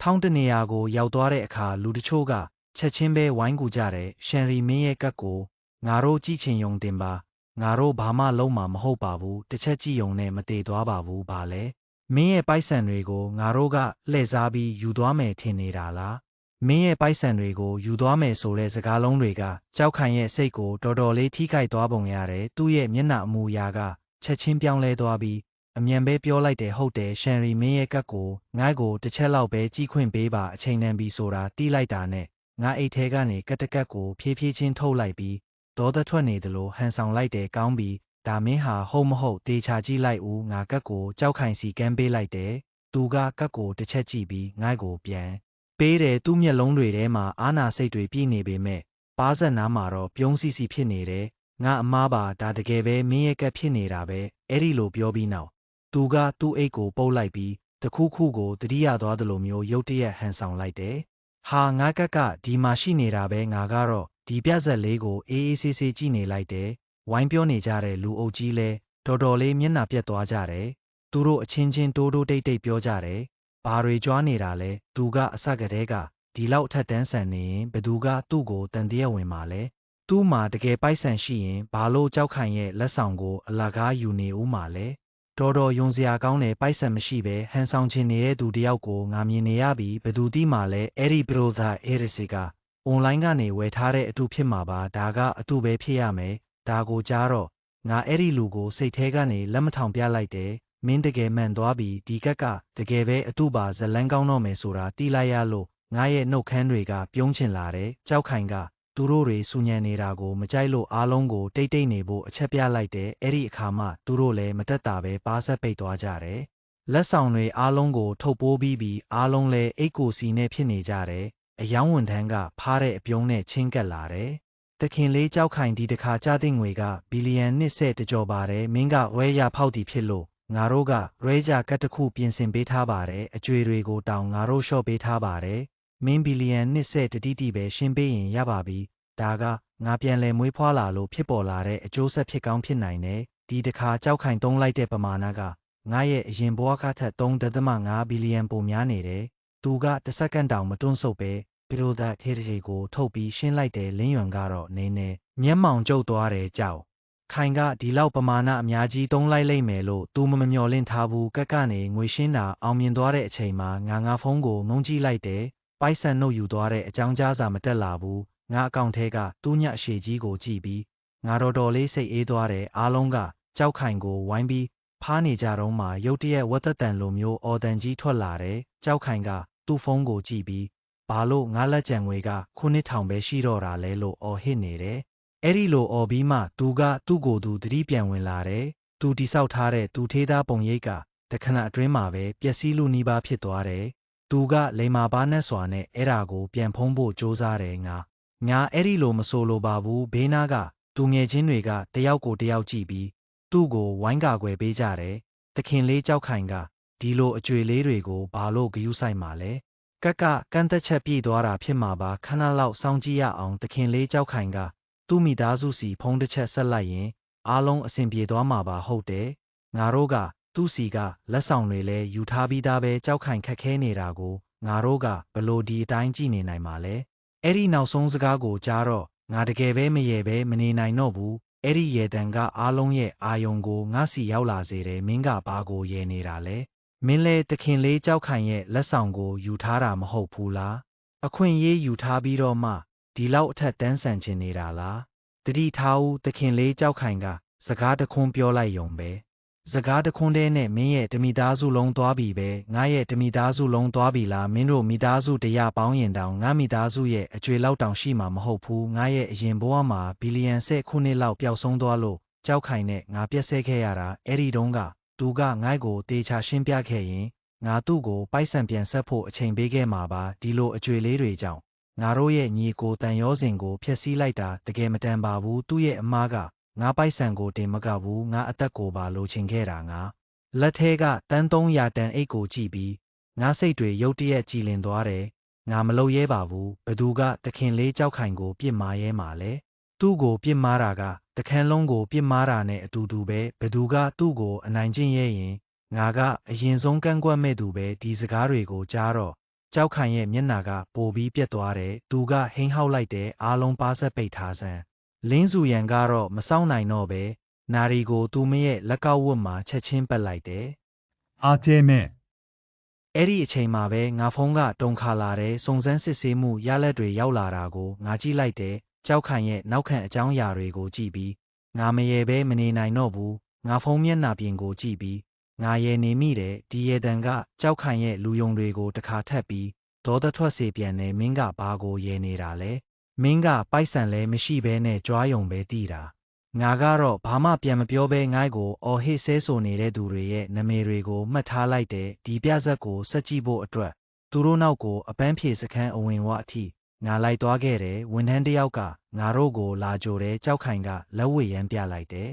ထောင်းတနေရာကိုရောက်သွားတဲ့အခါလူတချို့ကချက်ချင်းပဲဝိုင်းကူကြတယ်ရှန်ရီမင်းရဲ့ကတ်ကိုငါတို့ကြည့်ချင်ယုံတင်ပါငါတို့ဘာမှလုံးမှာမဟုတ်ပါဘူးတစ်ချက်ကြည့်ယုံနဲ့မတည်သွားပါဘူးဘာလဲမင်းရဲ့ပိုက်ဆံတွေကိုငါတို့ကလှည့်စားပြီးယူသွားမယ်ထင်နေတာလားမင်းရဲ့ပိုက်ဆံတွေကိုယူသွားမယ်ဆိုတဲ့စကားလုံးတွေကကြောက်ခိုင်ရဲ့စိတ်ကိုတော်တော်လေးထိခိုက်သွားပုံရတယ်သူ့ရဲ့မျက်နှာအမူအရာကချက်ချင်းပြောင်းလဲသွားပြီးအမြန်ပဲပြောလိုက်တယ်ဟုတ်တယ်ရှန်ရီမင်းရဲ့ကတ်ကိုငါ့ကိုတစ်ချက်လောက်ပဲကြည့်ခွင့်ပေးပါအချိန်တန်ပြီဆိုတာတီးလိုက်တာနဲ့ငါအိတ်ထဲကနေကတ်တကတ်ကိုဖြည်းဖြည်းချင်းထုတ်လိုက်ပြီးဒေါသထွက်နေသလိုဟန်ဆောင်လိုက်တယ်ကောင်းပြီဒါမင်းဟာဟုတ်မဟုတ်တေချာကြည့်လိုက်ဦးငါကတ်ကိုကြောက်ခိုင်စီကမ်းပေးလိုက်တယ်သူကကတ်ကိုတစ်ချက်ကြည့်ပြီးငါ့ကိုပြန်ပေးတယ်သူ့မျက်လုံးတွေထဲမှာအာနာစိတ်တွေပြည့်နေပေမဲ့ပါးစပ်နားမှာတော့ပြုံးစီစီဖြစ်နေတယ်ငါအမားပါဒါတကယ်ပဲမင်းရဲ့ကတ်ဖြစ်နေတာပဲအဲ့ဒီလိုပြောပြီးနောက်သူကသူ့အိတ်ကိုပုတ်လိုက်ပြီးတခုခုကိုတတိယသွားသလိုမျိုးရုတ်တရက်ဟန်ဆောင်လိုက်တယ်ဟာငါကကဒီမှာရှိနေတာပဲငါကတော့ဒီပြဇက်လေးကိုအေးအေးဆေးဆေးကြည့်နေလိုက်တယ်ဝိုင်းပြောနေကြတဲ့လူအုပ်ကြီးလဲတော်တော်လေးမျက်နှာပြက်သွားကြတယ်သူတို့အချင်းချင်းတိုးတိုးတိတ်တိတ်ပြောကြတယ်ဘာတွေကြွားနေတာလဲသူကအဆကတည်းကဒီလောက်ထက်တန်းဆန်နေရင်ဘသူကသူ့ကိုတန်တရားဝင်မှာလဲသူ့မှာတကယ်ပိုက်ဆံရှိရင်ဘာလို့ကြောက်ခိုင်ရဲ့လက်ဆောင်ကိုအလကားယူနေဦးမှာလဲတော်တော်ယုံစရာကောင်းတဲ့ပိုက်ဆံမရှိပဲဟန်ဆောင်ချင်နေတဲ့သူတယောက်ကိုငါမြင်နေရပြီဘသူတိမှလဲအဲ့ဒီဘရိုသာအေရစီကအွန်လိုင်းကနေဝယ်ထားတဲ့အတူဖြစ်မှာပါဒါကအတူပဲဖြစ်ရမယ်ဒါကိုကြားတော့ငါအဲ့ဒီလူကိုစိတ်ထဲကနေလက်မထောင်ပြလိုက်တယ်မင်းတကယ်မှန်သွားပြီဒီကက်ကတကယ်ပဲအတူပါဇလန်းကောင်းတော့မယ်ဆိုတာတီးလိုက်ရလို့ငါရဲ့နှုတ်ခမ်းတွေကပြုံးချင်လာတယ်ကြောက်ခိုင်ကသူတို့တွေစူညံနေတာကိုမကြိုက်လို့အားလုံးကိုတိတ်တိတ်နေဖို့အချက်ပြလိုက်တယ်အဲ့ဒီအခါမှသူတို့လည်းမတက်တာပဲပါဆက်ပိတ်သွားကြတယ်လက်ဆောင်တွေအားလုံးကိုထုတ်ပိုးပြီးအားလုံးလည်းအိတ်ကိုစီနဲ့ဖြစ်နေကြတယ်အယောင်းဝန်ထမ်းကဖားတဲ့အပြုံးနဲ့ချင်းကပ်လာတယ်တခင်လေးကြောက်ခိုင်ဒီတခါကြားတဲ့ငွေကဘီလီယံ20တကြော်ပါတယ်မင်းကဝဲရဖောက်တီဖြစ်လို့ငါတို့ကရဲကြကတ်တခုပြင်ဆင်ပေးထားပါတယ်အကျွေတွေကိုတောင်ငါတို့လျှော့ပေးထားပါတယ်မင်းဘီလီယံ20တတိတိပဲရှင်းပေးရင်ရပါပြီဒါကငါပြန်လဲမွေးဖွားလာလို့ဖြစ်ပေါ်လာတဲ့အကျိုးဆက်ဖြစ်ကောင်းဖြစ်နိုင်တယ်ဒီတခါကြောက်ခိုင်သုံးလိုက်တဲ့ပမာဏကငါရဲ့အရင်ဘဝကထက်3.5ဘီလီယံပိုများနေတယ်သူကတစ်စက္ကန့်တောင်မတွန့်ဆုတ်ပဲဘီလိုသာထေးရီကိုထုတ်ပြီးရှင်းလိုက်တဲ့လင်းရွံကတော့နင်းနေမျက်မှောင်ကျုပ်သွားတယ်ကြောက်ခိုင်ကဒီလောက်ပမာဏအများကြီးသုံးလိုက်လိမ့်မယ်လို့သူမမျှော်လင့်ထားဘူးကက်ကနေငွေရှင်းတာအောင်မြင်သွားတဲ့အချိန်မှာငါဖုန်းကိုငုံကြည့်လိုက်တယ်ပိုက်ဆံနှုတ်ယူသွားတဲ့အကြောင်းကြားစာမတက်လာဘူးငါအကောင့်ထဲကသူ့ညအရှိကြီးကိုကြည့်ပြီးငါတော်တော်လေးစိတ်အေးသွားတယ်အားလုံးကကြောက်ခိုင်ကိုဝိုင်းပြီးဖားနေကြတော့မှရုတ်တရက်ဝတ်သက်တန်လိုမျိုးအော်တန်ကြီးထွက်လာတယ်ကြောက်ခိုင်ကသူ့ဖုန်းကိုကြည့်ပြီးဘာလို့ငါလက်ကြံငွေက9000ပဲရှိတော့တာလဲလို့အော်ဟစ်နေတယ်အဲ့ဒီလိုအော်ပြီးမှသူကသူ့ကိုယ်သူသတိပြန်ဝင်လာတယ်သူတိဆောက်ထားတဲ့သူထေးသားပုံရိပ်ကတခဏအတွင်းမှာပဲပျက်စီးလူနီးပါးဖြစ်သွားတယ်သူကလိမ္မာပါးနဲ့စွာနဲ့အဲ့ဒါကိုပြန်ဖုံးဖို့ကြိုးစားတယ်ငါအဲ့ဒီလိုမဆိုလိုပါဘူးဘေးနားကသူငယ်ချင်းတွေကတယောက်ကိုတယောက်ကြည့်ပြီးသူ့ကိုဝိုင်းကာကွယ်ပေးကြတယ်တခင်လေးကြောက်ခိုင်ကဒီလိုအကျွေလေးတွေကိုဘာလို့ဂယုဆိုင်မှာလဲကန့်သက်ချက်ပြေးသွားတာဖြစ်မှာပါခဏလောက်စောင့်ကြည့်ရအောင်တခင်လေးကြောက်ခိုင်ကသူ့မိသားစုစီဖုံးတစ်ချက်ဆက်လိုက်ရင်အားလုံးအဆင်ပြေသွားမှာပါဟုတ်တယ်ငါတို့ကသူ့စီကလက်ဆောင်တွေလဲယူထားပြီးသားပဲကြောက်ခိုင်ခက်ခဲနေတာကိုငါတို့ကဘလို့ဒီအတိုင်းကြည့်နေနိုင်မှာလဲအဲ့ဒီနောက်ဆုံးစကားကိုကြားတော့ငါတကယ်ပဲမရေပဲမနေနိုင်တော့ဘူးအဲ့ဒီရေတံကအားလုံးရဲ့အာယုံကိုငါစီရောက်လာစေတယ်မင်းကဘာကိုရေနေတာလဲမင်းလဲတခင်လေးကြောက်ခိုင်ရဲ့လက်ဆောင်ကိုယူထားတာမဟုတ်ဘူးလားအခွင့်ရေးယူထားပြီးတော့မှဒီလောက်အထက်တန်းဆန်ချင်နေတာလားတတိထားဦးတခင်လေးကြောက်ခိုင်ကစကားတခွန်းပြောလိုက်ယုံပဲစကားတခွန်းတည်းနဲ့မင်းရဲ့တမိသားစုလုံးသွားပြီပဲငါရဲ့တမိသားစုလုံးသွားပြီလားမင်းတို့မိသားစုတရပေါင်းရင်တောင်ငါမိသားစုရဲ့အကျွေလောက်တောင်ရှိမှာမဟုတ်ဘူးငါရဲ့အရင်ဘဝမှာဘီလီယံ10ခုနှစ်လောက်ပျောက်ဆုံးသွားလို့ကြောက်ခိုင်နဲ့ငါပြက်ဆဲခဲ့ရတာအဲ့ဒီတုန်းကသူကငါ့ကိုတေချာရှင်းပြခဲ့ရင်ငါသူ့ကိုပိုက်ဆံပြန်ဆက်ဖို့အချိန်ပေးခဲ့မှာပါဒီလိုအကျွေလေးတွေကြောင့်ငါတို့ရဲ့ညီကိုတန်ရောစင်ကိုဖျက်ဆီးလိုက်တာတကယ်မတန်ပါဘူးသူ့ရဲ့အမားကငါပိုက်ဆံကိုတင်မကဘူးငါအသက်ကိုပါလိုချင်ခဲ့တာငါလက်ထဲကတန်း300တန်အိတ်ကိုကြည့်ပြီးငါစိတ်တွေရုတ်တရက်ကြည်လင်သွားတယ်ငါမလုပ်ရဲပါဘူးဘသူကတခင်လေးကြောက်ခိုင်ကိုပြစ်မှားရဲမှာလဲသူ့ကိုပြစ်မှားတာကတခန်းလုံးကိုပြစ်မှားတာနဲ့အတူတူပဲဘသူကသူ့ကိုအနိုင်ကျင့်ရဲရင်ငါကအရင်ဆုံးကန့်ကွက်မဲ့သူပဲဒီစကားတွေကိုကြားတော့ ကြောက်ခိုင်ရဲ့မျက်နှာကပိုပြီးပြက်သွားတယ်သူကဟိန်းဟောက်လိုက်တဲ့အားလုံးပါဆက်ပိတ်ထားစမ်းလင်းစုရန်ကတော့မစောင့်နိုင်တော့ပဲနာရီကိုသူမရဲ့လက်ကောက်ဝတ်မှာချက်ချင်းပက်လိုက်တယ် အားကျဲမဲ့ အဲ့ဒီအချိန်မှာပဲငါဖုန်းကတုံခါလာတဲ့စုံစမ်းစစ်ဆေးမှုရလဒ်တွေရောက်လာတာကိုငါကြည့်လိုက်တဲ့ကြောက်ခိုင်ရဲ့နောက်ခံအကြောင်းအရာတွေကိုကြည့်ပြီးငါမရေပဲမနေနိုင်တော့ဘူးငါဖုန်းမျက်နှာပြင်ကိုကြည့်ပြီးငါရေနေမိတယ်ဒီရေတံကကြောက်ခိုင်ရဲ့လူယုံတွေကိုတခါထပ်ပြီးဒေါသထွက်စေပြန်နေမင်းကဘာကိုရေနေတာလဲမင်းကပိုက်ဆံလဲမရှိဘဲနဲ့ကြွားယုံပဲတီးတာငါကတော့ဘာမှပြန်မပြောဘဲငိုင်းကိုအော်ဟစ်ဆဲဆိုနေတဲ့သူတွေရဲ့နာမည်တွေကိုမှတ်ထားလိုက်တဲ့ဒီပြဇက်ကိုစက်ကြည့်ဖို့အတွက်သူတို့နောက်ကိုအပန်းဖြေစခန်းအဝင်ဝအထိငါလိုက်သွားခဲ့တယ်ဝန်ထမ်းတစ်ယောက်ကငါတို့ကိုလာကြိုတဲ့ကြောက်ခိုင်ကလက်ဝှေ့ရမ်းပြလိုက်တယ်